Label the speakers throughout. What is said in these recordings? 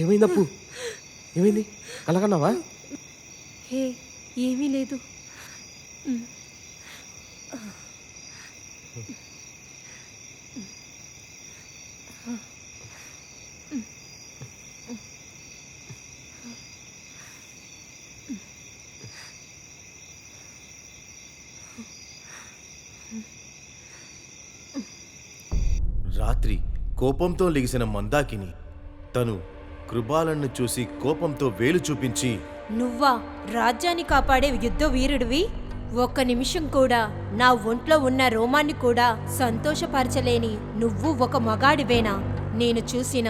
Speaker 1: ఏమైందప్పు? ఏమైంది? కలగన్నావా?
Speaker 2: హే, ఏమీ లేదు.
Speaker 3: రాత్రి కోపంతో లెగిసిన మందాకిని తను కృపాలను చూసి కోపంతో వేలు చూపించి,
Speaker 2: నువ్వా రాజ్యాన్ని కాపాడే యుద్ధ వీరుడివి? ఒక్క నిమిషం కూడా నా ఒంట్లో ఉన్న రోమాన్ని కూడా సంతోషపరచలేని నువ్వు ఒక మగాడివేనా? నేను చూసిన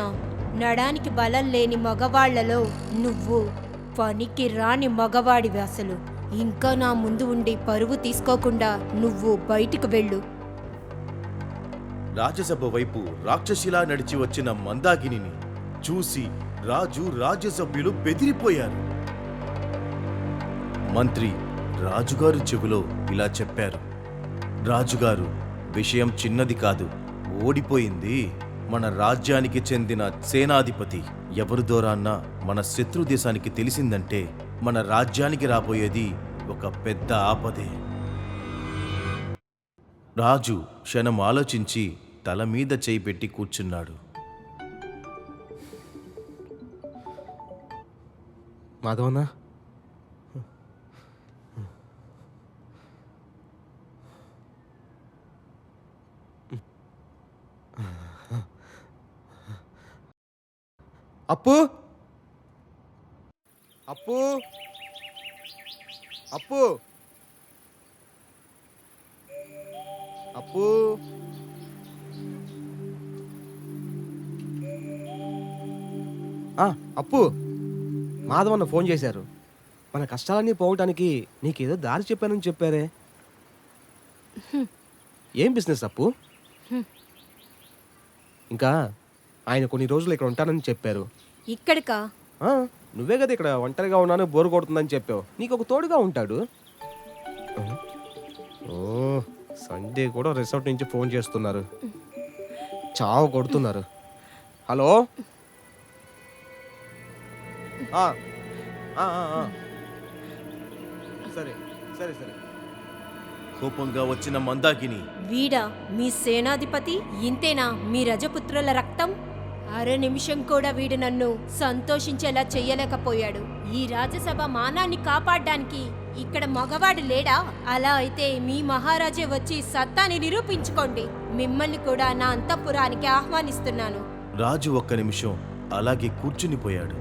Speaker 2: నడానికి బలం లేని మగవాళ్లలో నువ్వు పనికి రాని మగవాడివి. అసలు ఇంకా నా ముందు ఉండి పరువు తీసుకోకుండా నువ్వు బయటికి వెళ్ళు.
Speaker 3: రాజ్యసభ వైపు రాక్షసిలా నడిచి వచ్చిన మందాకిని చూసి రాజు రాజ్యసభ్యులు బెదిరిపోయారు. మంత్రి రాజుగారు చెవిలో ఇలా చెప్పారు, రాజుగారు, విషయం చిన్నది కాదు. ఓడిపోయింది మన రాజ్యానికి చెందిన సేనాధిపతి. ఎవరి దూరాన్న మన శత్రు దేశానికి తెలిసిందంటే మన రాజ్యానికి రాబోయేది ఒక పెద్ద ఆపదే. రాజు క్షణం ఆలోచించి తల మీద చేయి పెట్టి కూర్చున్నాడు.
Speaker 1: మాధవన్నా, అప్పు అప్పు అప్పు అప్పు అప్పు, మాధవన్న ఫోన్ చేశారు. మన కష్టాలన్నీ పోవటానికి నీకేదో దారి చెప్పానని చెప్పారే. ఏం బిజినెస్ అప్పు? ఇంకా ఆయన కొన్ని రోజులు ఇక్కడ ఉంటానని చెప్పారు.
Speaker 2: ఇక్కడికా?
Speaker 1: నువ్వే కదా ఇక్కడ ఒంటరిగా ఉన్నాను, బోరు కొడుతుందని చెప్పావు. నీకు ఒక తోడుగా ఉంటాడు. ఓ, సండే కూడా రిసార్ట్ నుంచి ఫోన్ చేస్తున్నారు, చావు కొడుతున్నారు. హలో, సరే సరే సరే.
Speaker 3: కోపంగా వచ్చిన మందాకిని,
Speaker 2: వీడా మీ సేనాధిపతి? ఇంతేనా మీ రజపుత్రుల రక్తం? అర నిమిషం కూడా వీడు నన్ను సంతోషించేలా చెయ్యలేకపోయాడు. ఈ రాజ్యసభ మానాన్ని కాపాడడానికి ఇక్కడ మగవాడు లేడా? అలా అయితే మీ మహారాజే వచ్చి సత్తాని నిరూపించుకోండి. మిమ్మల్ని కూడా నా అంతఃపురానికి ఆహ్వానిస్తున్నాను.
Speaker 3: రాజు ఒక్క నిమిషం అలాగే కూర్చునిపోయాడు.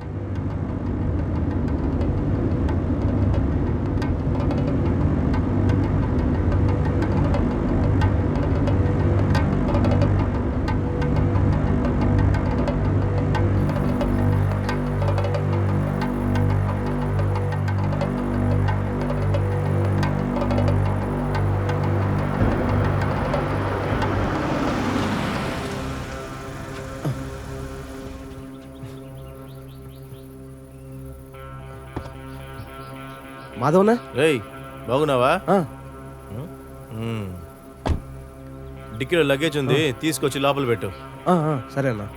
Speaker 1: మాధవనా,
Speaker 3: రేయ్, బాగున్నావా? డిక్కీలో లగేజ్ ఉంది, తీసుకొచ్చి లోపల పెట్టు.
Speaker 1: సరే అన్నా.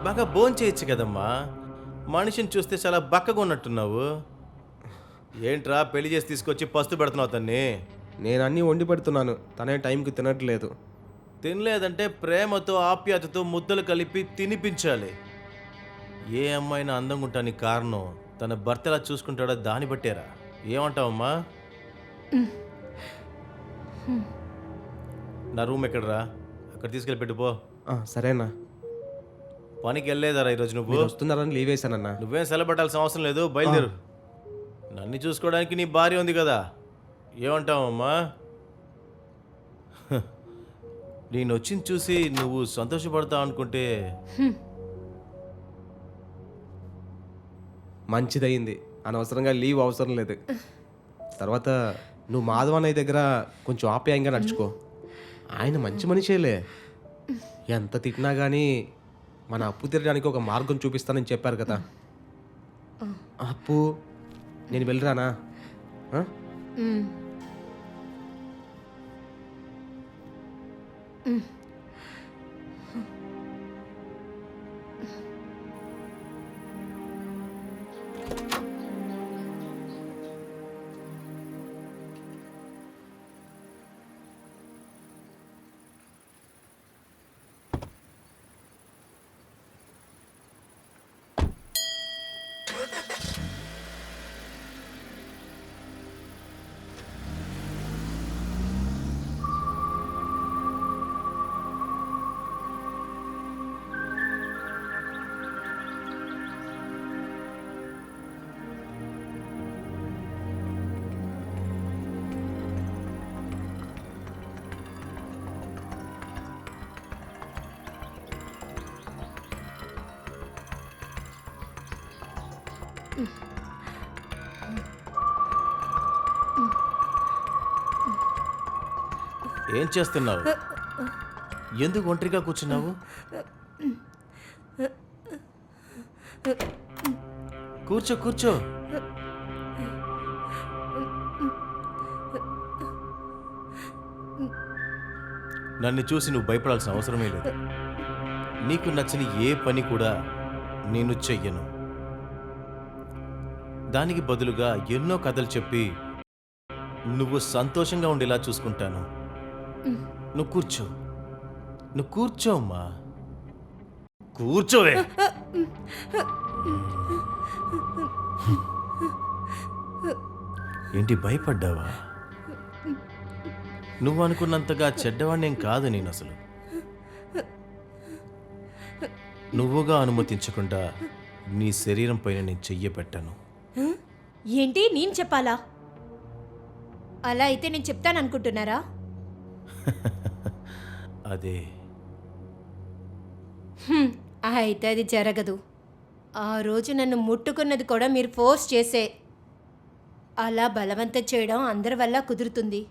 Speaker 3: బాగా భోంచేయచ్చు కదమ్మా. మనిషిని చూస్తే చాలా బక్కగా ఉన్నట్టున్నావు. ఏంట్రా పెళ్లి చేసి తీసుకొచ్చి పస్తు పెడుతున్నావు తన్ని?
Speaker 1: నేను అన్నీ వండి పెడుతున్నాను, తనే టైంకి తినట్లేదు.
Speaker 3: తినలేదంటే ప్రేమతో ఆప్యాయతతో ముద్దలు కలిపి తినిపించాలి. ఏ అమ్మాయినా అందంగా ఉంటానికి కారణం తన భర్త ఎలా చూసుకుంటాడో దాన్ని బట్టేరా. ఏమంటావమ్మా? నా రూమ్ ఎక్కడరా? అక్కడ తీసుకెళ్ళి పెట్టుపో.
Speaker 1: సరేనా,
Speaker 3: పనికి వెళ్ళలేదారా ఈరోజు నువ్వు?
Speaker 1: మీరు వస్తున్నారని లీవ్ వేశానన్నా.
Speaker 3: నువ్వేం సెలబెట్టాల్సిన అవసరం లేదు, బయలుదేరు. నన్ను చూసుకోవడానికి నీ భార్య ఉంది కదా, ఏమంటావమ్మా? నేను వచ్చింది చూసి నువ్వు సంతోషపడతావు అనుకుంటే
Speaker 1: మంచిదయింది, అనవసరంగా లీవ్ అవసరం లేదు. తర్వాత నువ్వు మాధవన్నయ్య దగ్గర కొంచెం ఆప్యాయంగా నడుచుకో. ఆయన మంచి మనిషేలే. ఎంత తిట్టినా కానీ మన అప్పు తీరడానికి ఒక మార్గం చూపిస్తానని చెప్పారు కదా. అప్పు నేను వెళ్ళరానా? ఆ?
Speaker 3: ఏం చేస్తున్నావు? ఎందుకు ఒంటరిగా కూర్చున్నావు? కూర్చో కూర్చో. నన్ను చూసి నువ్వు భయపడాల్సిన అవసరమే లేదు. నీకు నచ్చని ఏ పని కూడా నేను చెయ్యను. దానికి బదులుగా ఎన్నో కథలు చెప్పి నువ్వు సంతోషంగా ఉండేలా చూసుకుంటాను. నువ్వు కూర్చో, నువ్వు కూర్చో అమ్మా, కూర్చోవే. ఏంటి భయపడ్డావా? నువ్వు అనుకున్నంతగా చెడ్డవాణ్ణేం కాదు నేను అసలు. నువ్వుగా అనుమతించకుండా నీ శరీరం పైన నేను చెయ్యి పెట్టాను.
Speaker 2: ఏంటి నేను చెప్పాలా? అలా అయితే నేను చెప్తాననుకుంటున్నారా?
Speaker 3: అదే
Speaker 2: అయితే అది జరగదు. ఆ రోజు నన్ను ముట్టుకున్నది కూడా మీరు ఫోర్స్ చేసే. అలా బలవంతం చేయడం అందరి వల్ల కుదురుతుంది.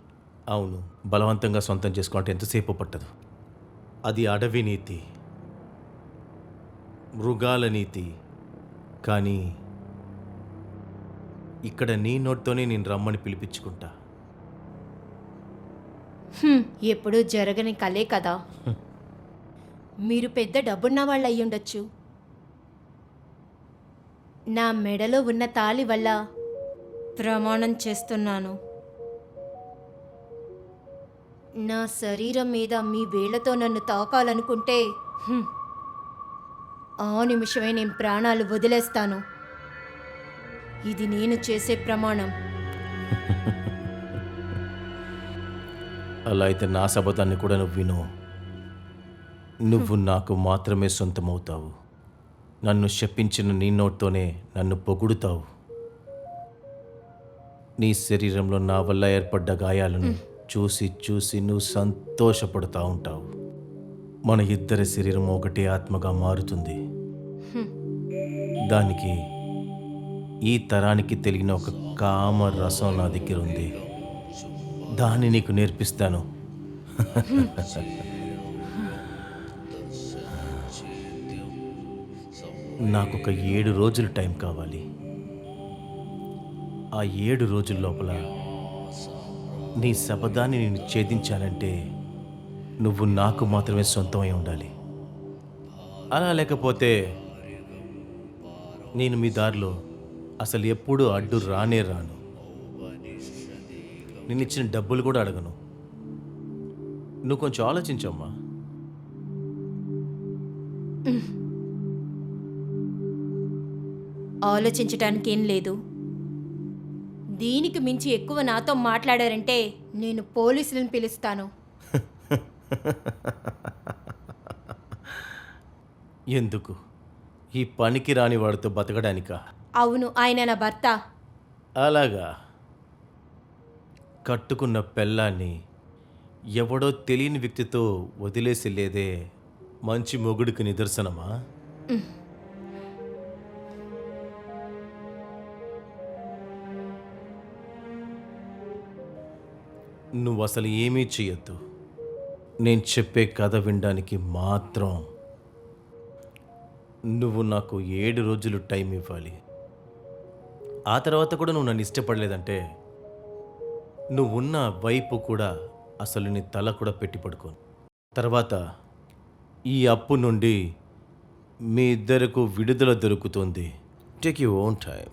Speaker 3: అవును, బలవంతంగా సొంతం చేసుకోవాలంటే ఎంతసేపు పట్టదు. అది అడవి నీతి, మృగాల నీతి. కానీ ఇక్కడ నీ నోటితోనే నేను రమ్మని పిలిపించుకుంటా.
Speaker 2: ఎప్పుడూ జరగని కలే కదా. మీరు పెద్ద డబ్బున్న వాళ్ళు అయ్యుండొచ్చు. నా మెడలో ఉన్న తాళి వల్ల ప్రమాణం చేస్తున్నాను, నా శరీరం మీద మీ వేళ్లతో నన్ను తాకాలనుకుంటే ఆ నిమిషమే నేను ప్రాణాలు వదిలేస్తాను. ఇది నేను చేసే ప్రమాణం.
Speaker 3: అలా అయితే నా శపథాన్ని కూడా నువ్వు విను. నువ్వు నాకు మాత్రమే సొంతమవుతావు. నన్ను శపించిన నీ నోటితోనే నన్ను పొగుడుతావు. నీ శరీరంలో నా వల్ల ఏర్పడ్డ గాయాలను చూసి చూసి నువ్వు సంతోషపడుతూ ఉంటావు. మన ఇద్దరి శరీరం ఒకటే ఆత్మగా మారుతుంది. దానికి ఈ తరానికి తెలియని ఒక కామ రసం నా దగ్గర ఉంది. దాన్ని నీకు నేర్పిస్తాను. నాకొక 7 రోజులు టైం కావాలి. ఆ 7 రోజుల లోపల నీ శపథాన్ని నేను ఛేదించాలంటే నువ్వు నాకు మాత్రమే సొంతమై ఉండాలి. అలా లేకపోతే నేను మీ దారిలో అసలు ఎప్పుడూ అడ్డు రానే రాను. నేను ఇచ్చిన డబ్బులు కూడా అడగను. నువ్వు కొంచెం ఆలోచించమ్మా.
Speaker 2: ఆలోచించటానికి ఏం లేదు. దీనికి మించి ఎక్కువ నాతో మాట్లాడారంటే నేను పోలీసులను పిలుస్తాను.
Speaker 3: ఎందుకు? ఈ పనికి రాని వాడితో బతకడానికా?
Speaker 2: అవును, ఆయన నా భర్త.
Speaker 3: అలాగా. కట్టుకున్న పెళ్ళాన్ని ఎవడో తెలియని వ్యక్తితో వదిలేసి లేదే మంచి మొగుడికి నిదర్శనమా? నువ్వు అసలు ఏమీ చెయ్యొద్దు. నేను చెప్పే కథ వినడానికి మాత్రం నువ్వు నాకు 7 రోజులు టైం ఇవ్వాలి. ఆ తర్వాత కూడా నువ్వు నన్ను ఇష్టపడలేదంటే నువ్వున్న వైపు కూడా అసలు నీ తల కూడా పెట్టి పడుకోను. తర్వాత ఈ అప్పు నుండి మీ ఇద్దరకు విడుదల దొరుకుతుంది. Take you own time.